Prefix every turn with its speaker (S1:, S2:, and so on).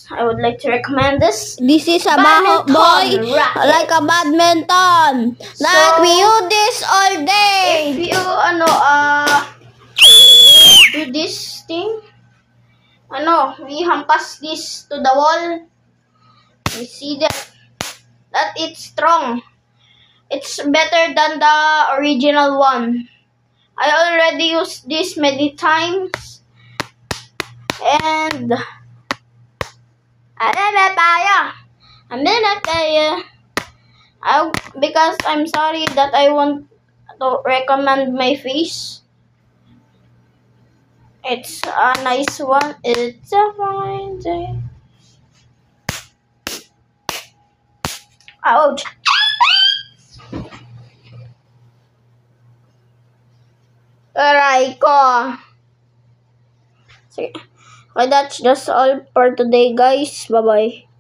S1: I would like to recommend this.
S2: This is a baho boy,
S1: racket.
S2: like a badminton. Like we use this all day.
S1: If you do this thing, we hampas this to the wall. You see that it's strong. It's better than the original one. I already used this many times. And because I'm sorry that I want to recommend my face. It's a nice one. It's a fine day. Ouch. Aray ko. Sige. Okay, that's just all for today, guys. Bye-bye.